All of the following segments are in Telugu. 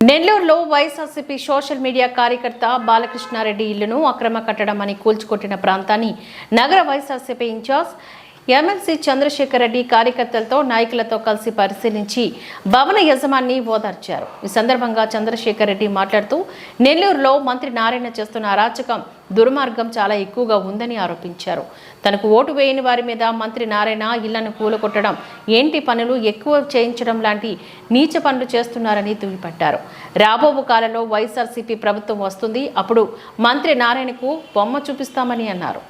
నెల్లూరులో వైఎస్ఆర్సీపీ సోషల్ మీడియా కార్యకర్త బాలకృష్ణారెడ్డి ఇల్లును అక్రమ కట్టడం అని కూల్చుకొట్టిన ప్రాంతాన్ని నగర వైఎస్ఆర్సీపీ ఇన్ఛార్జ్ ఎమ్మెల్సీ చంద్రశేఖర్ రెడ్డి కార్యకర్తలతో నాయకులతో కలిసి పరిశీలించి భవన యజమాని ఓదార్చారు. ఈ సందర్భంగా చంద్రశేఖర్ రెడ్డి మాట్లాడుతూ నెల్లూరులో మంత్రి నారాయణ చేస్తున్న అరాచకం దుర్మార్గం చాలా ఎక్కువగా ఉందని ఆరోపించారు. తనకు ఓటు వేయని వారి మీద మంత్రి నారాయణ ఇళ్లను కూలగొట్టడం, ఏంటి పనులు ఎక్కువ చేయించడం లాంటి నీచ పనులు చేస్తున్నారని దుయ్యబట్టారు. రాబో కాలంలో వైఎస్ఆర్సీపీ ప్రభుత్వం వస్తుంది, అప్పుడు మంత్రి నారాయణకు బొమ్మ చూపిస్తామని అన్నారు.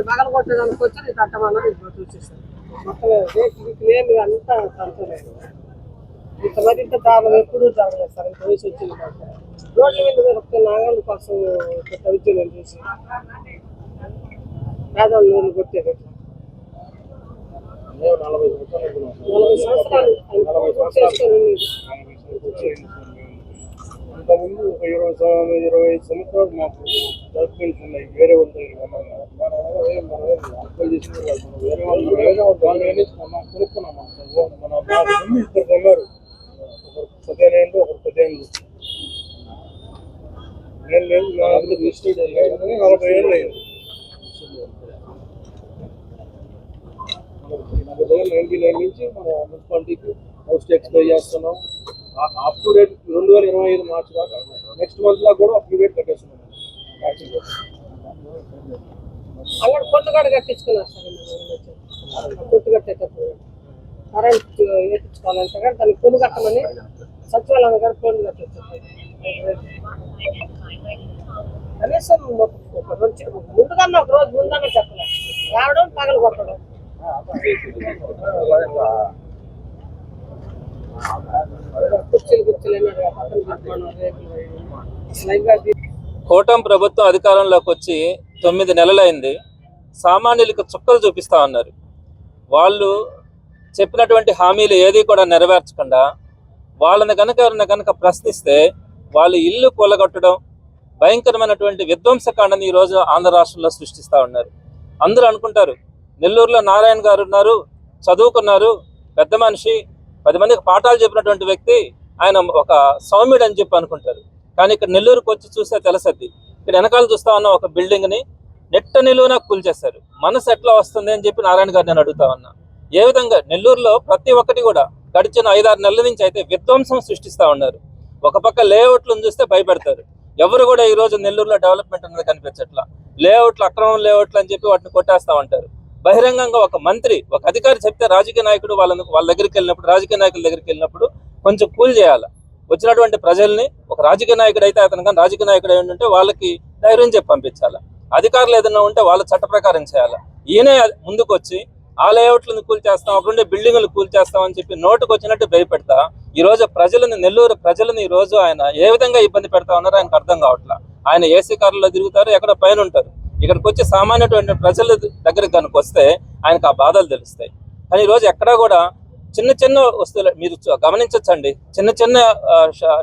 పగల కొట్టడానికి వచ్చి నీకు అట్టమన్నది చూసేస్తాను. మొత్తం ఏమి అంతా తంతలేదు. ఇంత మరింత దారుణం ఎప్పుడూ జరగలేదు సార్. ఇంత వయసు వచ్చింది రోడ్ల మీద మీరు ఒక నాగళ్ళ కోసం తవిద్యులను చూసి పేదవాళ్ళు నీళ్ళు కొట్టేది. 40 సంవత్సరాలు అంతకుముందు ఒక 25 సంవత్సరాలు మాకు డాక్యుమెంట్స్ ఉన్నాయి. వేరే వాళ్ళు అప్లై చేసిన వేరే వాళ్ళు కొనుక్కున్నాం. మన ఇద్దరు కొన్నారు, ఒకరు 15 ఏళ్ళు, ఒకరు 10 ఏళ్ళు. నేను లేదు, నా అప్పుడు రిజిస్టర్డ్ 40 ఏళ్ళు అయింది. 1999 నుంచి మన మున్సిపాలిటీకి హౌస్ ట్యాక్స్ పే చేస్తున్నాం. అప్ టు డేట్ 2025 మార్చి దాకా నెక్స్ట్ మంత్ లో కూడా అప్ టు డేట్ కట్టేస్తున్నాం. అక్కడ కొట్టుగడ కట్టించుకున్నారు సార్. కొట్టు కట్టేటప్పుడు కరెంట్ వేయించుకోవాలంటే కానీ దానికి కొను కట్టమని సచివాలయం గారు కొను కట్టించారు. కనీసం ముందుకన్నా ఒక రోజు ముందన్నా చెప్పలేదు. రావడం పగలు కొట్టడం. కూటమి ప్రభుత్వం అధికారంలోకి వచ్చి 9 నెలలైంది. సామాన్యులకు చుక్కలు చూపిస్తా ఉన్నారు. వాళ్ళు చెప్పినటువంటి హామీలు ఏది కూడా నెరవేర్చకుండా వాళ్ళని కనుక ప్రశ్నిస్తే వాళ్ళు ఇల్లు కూలగొట్టడం, భయంకరమైనటువంటి విధ్వంసకాండని ఈరోజు ఆంధ్ర రాష్ట్రంలో సృష్టిస్తూ ఉన్నారు. అందరూ అనుకుంటారు నెల్లూరులో నారాయణ గారు ఉన్నారు, చదువుకున్నారు, పెద్ద మనిషి, 10 మందికి పాఠాలు చెప్పినటువంటి వ్యక్తి, ఆయన ఒక సౌమ్యుడు అని చెప్పి అనుకుంటారు. కానీ ఇక్కడ నెల్లూరుకు వచ్చి చూస్తే తెలుసద్ది. ఇక్కడ వెనకాల చూస్తా ఉన్న ఒక బిల్డింగ్ని నెట్ట నిలువున కూల్చేస్తారు. మనసు ఎట్లా వస్తుంది అని చెప్పి నారాయణ గారు నేను అడుగుతా ఉన్నా. ఏ విధంగా నెల్లూరులో ప్రతి ఒక్కటి కూడా గడిచిన 5-6 నెలల నుంచి అయితే విధ్వంసం సృష్టిస్తూ ఉన్నారు. ఒక పక్క లేఅవుట్లను చూస్తే భయపెడతారు. ఎవరు కూడా ఈరోజు నెల్లూరులో డెవలప్మెంట్ అనేది కనిపించట్లా. లేఅవుట్లు అక్రమం లేఅవుట్లు అని చెప్పి వాటిని కొట్టేస్తూ ఉంటారు. బహిరంగంగా ఒక మంత్రి, ఒక అధికారి చెప్తే రాజకీయ నాయకుడు వాళ్ళ దగ్గరికి వెళ్ళినప్పుడు, రాజకీయ నాయకుల దగ్గరికి వెళ్ళినప్పుడు కొంచెం కూల్ చేయాలి. వచ్చినటువంటి ప్రజల్ని ఒక రాజకీయ నాయకుడు అయితే అతను కానీ రాజకీయ నాయకుడు అయి ఉంటే వాళ్ళకి ధైర్యం చెప్పి పంపించాలి. అధికారులు ఏదైనా ఉంటే వాళ్ళ చట్ట ప్రకారం చేయాలి. ఈయనే ముందుకు వచ్చి ఆ లేఅవుట్లను కూల్చేస్తాం, అక్కడుండే బిల్డింగులు కూల్చేస్తాం అని చెప్పి నోటుకు వచ్చినట్టు భయపెడతా ఈరోజు ప్రజలని, నెల్లూరు ప్రజలను ఈరోజు ఆయన ఏ విధంగా ఇబ్బంది పెడతా ఉన్నారో ఆయనకు అర్థం కావట్లా. ఆయన ఏసీ కార్లలో తిరుగుతారు, ఎక్కడ పైన ఉంటారు. ఇక్కడికి వచ్చి సామాన్యటువంటి ప్రజల దగ్గరికి కనుక వస్తే ఆయనకు ఆ బాధలు తెలుస్తాయి. కానీ ఈరోజు ఎక్కడా కూడా చిన్న చిన్న వస్తువులు మీరు గమనించవచ్చండి. చిన్న చిన్న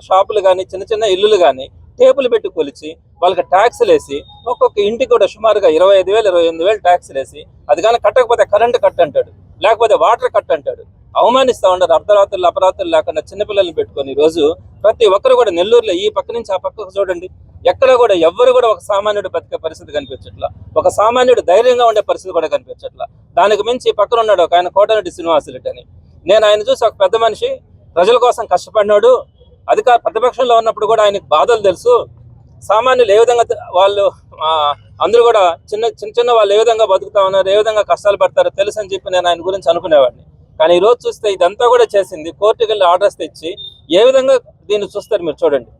షాపులు కానీ, చిన్న చిన్న ఇల్లులు కానీ టేపులు పెట్టి కొలిచి వాళ్ళకి ట్యాక్స్లు వేసి ఒక్కొక్క ఇంటికి కూడా సుమారుగా 25,000, 28,000 ట్యాక్స్లు వేసి అది కానీ కట్టకపోతే కరెంటు కట్ అంటాడు, లేకపోతే వాటర్ కట్ అంటాడు. అవమానిస్తూ ఉండరు. అర్ధరాత్రులు అపరాత్రులు లేకుండా చిన్నపిల్లల్ని పెట్టుకొని ఈరోజు ప్రతి ఒక్కరు కూడా నెల్లూరులో ఈ పక్క నుంచి ఆ పక్కకు చూడండి, ఎక్కడ కూడా ఎవ్వరు కూడా ఒక సామాన్యుడు బతికే పరిస్థితి కనిపించట్లా. ఒక సామాన్యుడు ధైర్యంగా ఉండే పరిస్థితి కూడా కనిపించట్లా. దానికి మించి పక్కన ఉన్నాడు ఒక ఆయన కోటరెడ్డి శ్రీనివాసులరెడ్డి అని. నేను ఆయన చూసి ఒక పెద్ద మనిషి, ప్రజల కోసం కష్టపడినాడు, ప్రతిపక్షంలో ఉన్నప్పుడు కూడా ఆయనకు బాధలు తెలుసు, సామాన్యులు ఏ విధంగా వాళ్ళు అందరూ కూడా చిన్న వాళ్ళు ఏ విధంగా బతుకుతా ఉన్నారు, ఏ విధంగా కష్టాలు పడతారో తెలుసు అని చెప్పి నేను ఆయన గురించి అనుకునేవాడిని. కానీ ఈ రోజు చూస్తే ఇదంతా కూడా చేసింది కోర్టుకి వెళ్ళి ఆర్డర్స్ తెచ్చి ఏ విధంగా దీన్ని చూస్తారు మీరు చూడండి.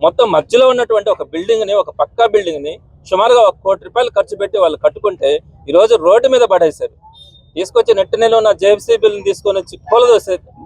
మొత్తం మధ్యలో ఉన్నటువంటి ఒక బిల్డింగ్ని, ఒక పక్కా బిల్డింగ్ని సుమారుగా 1 కోటి రూపాయలు ఖర్చు పెట్టి వాళ్ళు కట్టుకుంటే ఈరోజు రోడ్డు మీద పడేశారు. తీసుకొచ్చి నెట్టినెలో ఉన్న జేసీబీలను తీసుకొని వచ్చి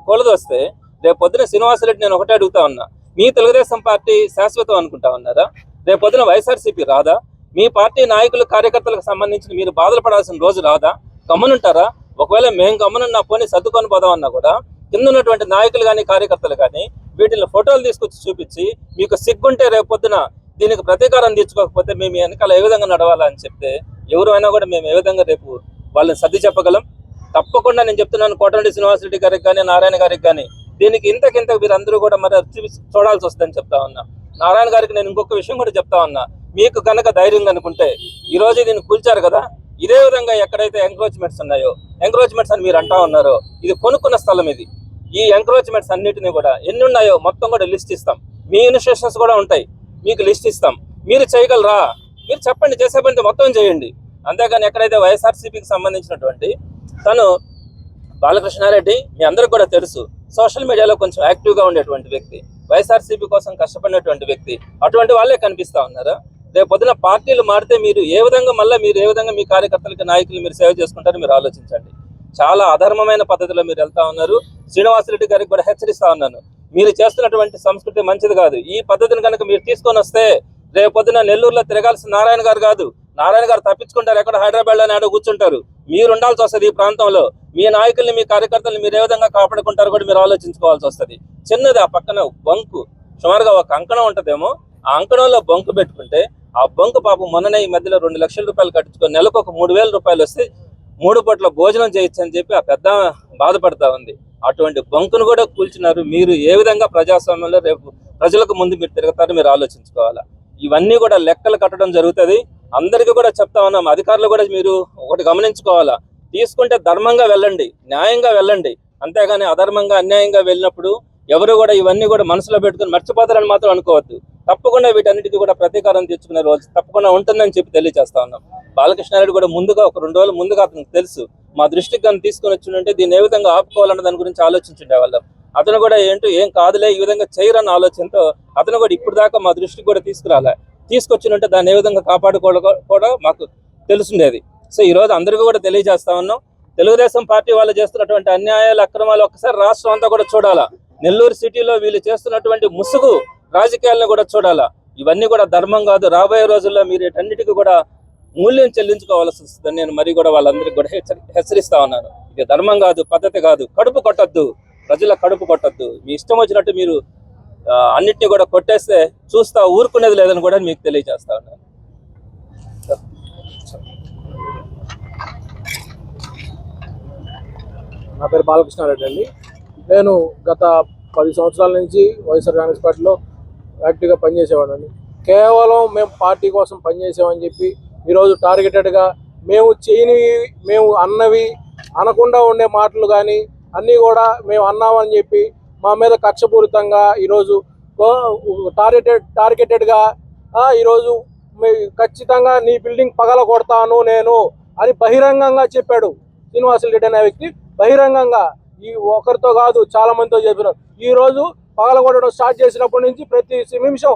కూలదోస్తే రేపు పొద్దున శ్రీనివాసరెడ్డి నేను ఒకటే అడుగుతా ఉన్నా, మీ తెలుగుదేశం పార్టీ శాశ్వతం అనుకుంటా ఉన్నారా? రేపు పొద్దున వైఎస్ఆర్సీపీ రాదా? మీ పార్టీ నాయకులు కార్యకర్తలకు సంబంధించి మీరు బాధలు పడాల్సిన రోజు రాదా? గమనుంటారా? ఒకవేళ మేము గమనున్నా పోనీ సర్దుకొని పోదామన్నా కూడా కింద ఉన్నటువంటి నాయకులు కానీ కార్యకర్తలు కానీ వీటిని ఫోటోలు తీసుకొచ్చి చూపించి మీకు సిగ్గుంటే రేపు పొద్దున దీనికి ప్రతీకారం తీర్చుకోకపోతే మేము వెనకాల ఏ విధంగా నడవాలా అని చెప్తే ఎవరైనా కూడా మేము ఏ విధంగా రేపు వాళ్ళని సర్ది చెప్పగలం? తప్పకుండా నేను చెప్తున్నాను, కోటరెడ్డి శ్రీనివాసరెడ్డి గారికి కానీ నారాయణ గారికి కానీ దీనికి ఇంతకింత వీరందరూ కూడా మరి చూడాల్సి వస్తుందని చెప్తా ఉన్నా. నారాయణ గారికి నేను ఇంకొక విషయం కూడా చెప్తా ఉన్నా, మీకు కనుక ధైర్యం అనుకుంటే ఈ రోజు దీన్ని కూల్చారు కదా, ఇదే విధంగా ఎక్కడైతే ఎంక్రోచ్మెంట్స్ ఉన్నాయో, ఎంక్రోచ్మెంట్స్ అని మీరు అంటా ఉన్నారో, ఇది కొనుక్కున్న స్థలం ఇది. ఈ ఎంక్రోచ్మెంట్స్ అన్నిటిని కూడా ఎన్ని ఉన్నాయో మొత్తం కూడా లిస్ట్ ఇస్తాం. మీ ఇన్స్ట్రక్షన్స్ కూడా ఉంటాయి, మీకు లిస్ట్ ఇస్తాం. మీరు చేయగలరా? మీరు చెప్పండి, చేసే పని మొత్తం చేయండి. అంతేగాని ఎక్కడైతే వైఎస్ఆర్సీపీకి సంబంధించినటువంటి తను బాలకృష్ణారెడ్డి మీ అందరికి కూడా తెలుసు, సోషల్ మీడియాలో కొంచెం యాక్టివ్గా ఉండేటువంటి వ్యక్తి, వైఎస్ఆర్సీపీ కోసం కష్టపడినటువంటి వ్యక్తి. అటువంటి వాళ్ళే కనిపిస్తా ఉన్నారా? రేపు పొద్దున పార్టీలు మారితే మీరు ఏ విధంగా మీ కార్యకర్తలకి నాయకులు మీరు సేవ చేసుకుంటారో మీరు ఆలోచించండి. చాలా అధర్మమైన పద్ధతిలో మీరు వెళ్తా ఉన్నారు. శ్రీనివాసరెడ్డి గారికి కూడా హెచ్చరిస్తా ఉన్నాను, మీరు చేస్తున్నటువంటి సంస్కృతి మంచిది కాదు. ఈ పద్ధతిని కనుక మీరు తీసుకొని వస్తే రేపు పొద్దున నెల్లూరులో తిరగాల్సిన నారాయణ గారు కాదు, నారాయణ గారు తప్పించుకుంటారు, ఎక్కడ హైదరాబాద్లో నాడు కూర్చుంటారు. మీరు ఉండాల్సి వస్తుంది ఈ ప్రాంతంలో. మీ నాయకుల్ని, మీ కార్యకర్తలు మీరు ఏ విధంగా కాపాడుకుంటారో కూడా మీరు ఆలోచించుకోవాల్సి వస్తుంది. చిన్నది ఆ పక్కన బంకు, సుమారుగా ఒక అంకణం ఉంటుందేమో, ఆ అంకణంలో బంకు పెట్టుకుంటే ఆ బంకు పాపం మొన్ననే ఈ మధ్యలో 2 లక్షల రూపాయలు కట్టించుకొని నెలకు ఒక 3,000 రూపాయలు వస్తే 3 పూట్ల భోజనం చేయొచ్చు అని చెప్పి ఆ పెద్ద బాధపడతా ఉంది. అటువంటి బంకును కూడా కూల్చినారు. మీరు ఏ విధంగా ప్రజాస్వామ్యంలో రేపు ప్రజలకు ముందు మీరు తిరుగుతారో మీరు ఆలోచించుకోవాలా. ఇవన్నీ కూడా లెక్కలు కట్టడం జరుగుతుంది. అందరికీ కూడా చెప్తా ఉన్నాం, అధికారులు కూడా మీరు ఒకటి గమనించుకోవాలా, తీసుకుంటే ధర్మంగా వెళ్ళండి, న్యాయంగా వెళ్ళండి. అంతేగాని అధర్మంగా అన్యాయంగా వెళ్ళినప్పుడు ఎవరు కూడా ఇవన్నీ కూడా మనసులో పెట్టుకుని మర్చిపోతారని మాత్రం అనుకోవద్దు. తప్పకుండా వీటన్నిటికీ కూడా ప్రతీకారం తీర్చుకునే రోజు తప్పకుండా ఉంటుందని చెప్పి తెలియజేస్తా ఉన్నాం. బాలకృష్ణారెడ్డి కూడా ముందుగా ఒక 2 రోజుల ముందుగా అతనికి తెలుసు, మా దృష్టికి కానీ తీసుకొని వచ్చింటే దీన్ని ఏ విధంగా ఆపుకోవాలన్న దాని గురించి ఆలోచించుండే వాళ్ళం. అతను కూడా ఏం కాదులే ఈ విధంగా చేయరన్న ఆలోచనతో అతను కూడా ఇప్పుడు దాకా మా దృష్టికి కూడా తీసుకొచ్చినట్టే దాన్ని ఏ విధంగా కాపాడుకోవడం కూడా మాకు తెలుసుండేది. సో ఈ రోజు అందరికీ కూడా తెలియజేస్తా ఉన్నాం, తెలుగుదేశం పార్టీ వాళ్ళు చేస్తున్నటువంటి అన్యాయాలు, అక్రమాలు ఒక్కసారి రాష్ట్రం అంతా కూడా చూడాలా. నెల్లూరు సిటీలో వీళ్ళు చేస్తున్నటువంటి ముసుగు రాజకీయాలను కూడా చూడాలా. ఇవన్నీ కూడా ధర్మం కాదు. రాబోయే రోజుల్లో మీరు వీటన్నిటికీ కూడా మూల్యం చెల్లించుకోవాల్సి వస్తుందని నేను మరి కూడా వాళ్ళందరికీ కూడా హెచ్చరిస్తా ఉన్నాను. ఇది ధర్మం కాదు, పద్ధతి కాదు. కడుపు కొట్టద్దు, ప్రజల కడుపు కొట్టద్దు. మీ ఇష్టం వచ్చినట్టు మీరు అన్నిటినీ కూడా కొట్టేస్తే చూస్తా ఊరుకునేది లేదని కూడా మీకు తెలియజేస్తా ఉన్నాను. నా పేరు బాలకృష్ణారెడ్డి అండి. నేను గత 10 సంవత్సరాల నుంచి వైఎస్ఆర్ కాంగ్రెస్ పార్టీలో యాక్టివ్గా పనిచేసేవాడిని. కేవలం మేము పార్టీ కోసం పనిచేసామని చెప్పి ఈరోజు టార్గెటెడ్గా మేము చేయనివి, మేము అన్నవి అనకుండా ఉండే మాటలు కానీ అన్నీ కూడా మేము అన్నామని చెప్పి మా మీద కక్షపూరితంగా ఈరోజు టార్గెటెడ్గా ఈరోజు ఖచ్చితంగా నీ బిల్డింగ్ పగల కొడతాను నేను అని బహిరంగంగా చెప్పాడు శ్రీనివాసరెడ్డి అనే వ్యక్తి. బహిరంగంగా ఈ ఒకరితో కాదు చాలా మందితో చెప్పినారు. ఈరోజు పగల కొట్టడం స్టార్ట్ చేసినప్పటి నుంచి ప్రతి నిమిషం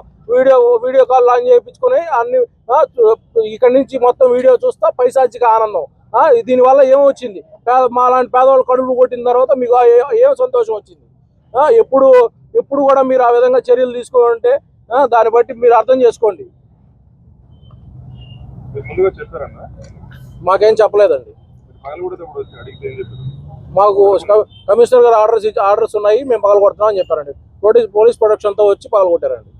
వీడియో కాల్ లాంచ్ చేయించుకొని అన్ని ఇక్కడి నుంచి మొత్తం వీడియో చూస్తా పైశాచిక ఆనందం. దీనివల్ల ఏమొచ్చింది? మా లాంటి పేదవాళ్ళు కడుపులు కొట్టిన తర్వాత మీకు ఏం సంతోషం వచ్చింది? ఎప్పుడు కూడా మీరు ఆ విధంగా చర్యలు తీసుకోవాలంటే దాన్ని బట్టి మీరు అర్థం చేసుకోండి. మాకేం చెప్పలేదండి. మాకు కమిషనర్ గారు ఆర్డర్స్ ఉన్నాయి, మేము పగల కొడుతున్నాం అని చెప్పారండి. పోలీస్ ప్రొటెక్షన్తో వచ్చి పగల కొట్టారండి.